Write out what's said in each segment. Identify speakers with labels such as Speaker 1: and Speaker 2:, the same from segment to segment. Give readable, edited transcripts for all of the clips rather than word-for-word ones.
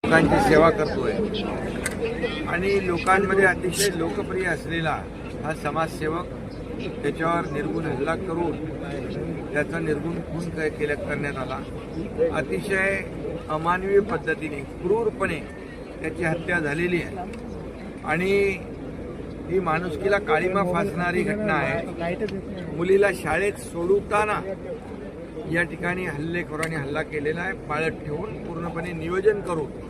Speaker 1: लोकांची सेवा करतोय आणि लोकांमध्ये अतिशय लोकप्रिय असलेला हा समाजसेवक त्याच्यावर निर्गुण हल्ला करून त्याचा निर्गुण खून करण्यात आला। अतिशय अमानवीय पद्धतीने क्रूरपणे त्याची हत्या झालेली आहे आणि ही माणुसकीला काळीमा फासणारी घटना आहे। मुलीला शाळेत सोडवताना या ठिकाणी हल्लेखोरांनी हल्ला केलेला आहे, पाळत ठेवून पूर्णपणे नियोजन करून।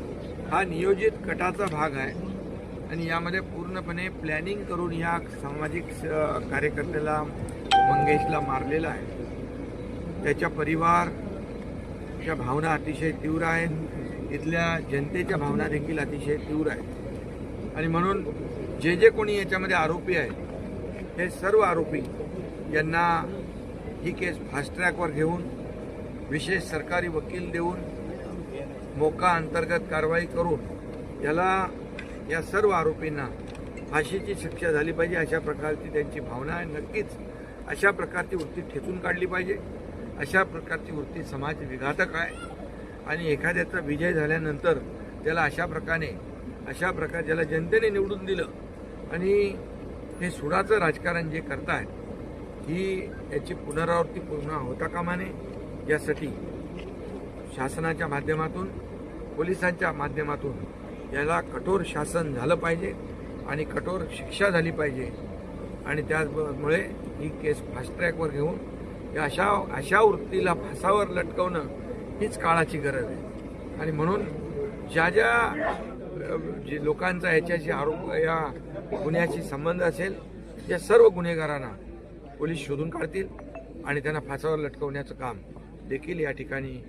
Speaker 1: हा नियोजित कटाचा भाग आहे आणि यामध्ये पूर्णपणे प्लॅनिंग करून या सामाजिक कार्यकर्त्याला मंगेशला मारलेला आहे। त्याच्या परिवारच्या भावना अतिशय तीव्र आहेत, इथल्या जनतेच्या भावना देखील अतिशय तीव्र आहेत आणि म्हणून जे कोणी याच्यामध्ये आरोपी आहेत हे सर्व आरोपी यांना ही केस फास्ट ट्रॅकवर घेऊन विशेष सरकारी वकील देऊन मोका अंतर्गत कारवाई करून या सर्व आरोपींना फाशीची शिक्षा झाली पाहिजे अशा प्रकारची त्यांची भावना आहे। नक्कीच अशा प्रकारची वृत्ती ठेचून काढली पाहिजे। अशा प्रकारची वृत्ती समाज विघातक आहे आणि एखाद्याचा विजय झाल्यानंतर त्याला अशा प्रकारे ज्याला जनतेने निवडून दिलं आणि हे सुडाचं राजकारण जे करतायत ही याची पुनरावृत्ती पुन्हा होता कामा नये यासाठी शासनाच्या माध्यमातून पोलिसांच्या माध्यमातून याला कठोर शासन झालं पाहिजे आणि कठोर शिक्षा झाली पाहिजे आणि त्यामुळे ही केस फास्ट ट्रॅकवर घेऊन या अशा वृत्तीला फासावर लटकवणं हीच काळाची गरज आहे आणि म्हणून जे लोकांचा याच्याशी आरोप या गुन्ह्याशी संबंध असेल या सर्व गुन्हेगारांना पोलीस शोधून काढतील आणि त्यांना फासावर लटकवण्याचं काम देखील या ठिकाणी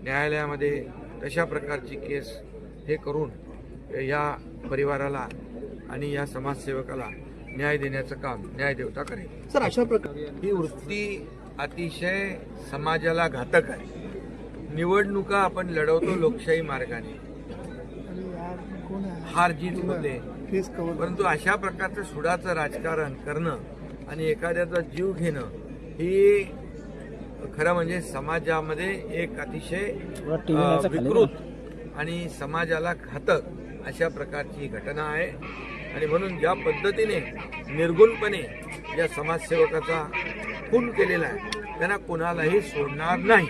Speaker 1: न्यायालयामध्ये तशा प्रकारची केस हे करून या परिवाराला आणि या समाजसेवकाला न्याय देण्याचं काम न्यायदेवता करेल।
Speaker 2: सर, अशा प्रकारे
Speaker 1: ही वृत्ती अतिशय समाजाला घातक आहे। निवडणुका आपण लढवतो लोकशाही मार्गाने, हार जीत होते, परंतु अशा प्रकारचं सुडाचं राजकारण करणं आणि एखाद्याचा जीव घेणं ही खरं म्हणजे समाजामध्ये एक अतिशय विकृत आणि समाजाला घातक अशा प्रकारची घटना आहे आणि म्हणून ज्या पद्धतीने निर्गुणपणे या समाजसेवकाचा खून केलेला आहे त्यांना कोणालाही सोडणार नाही।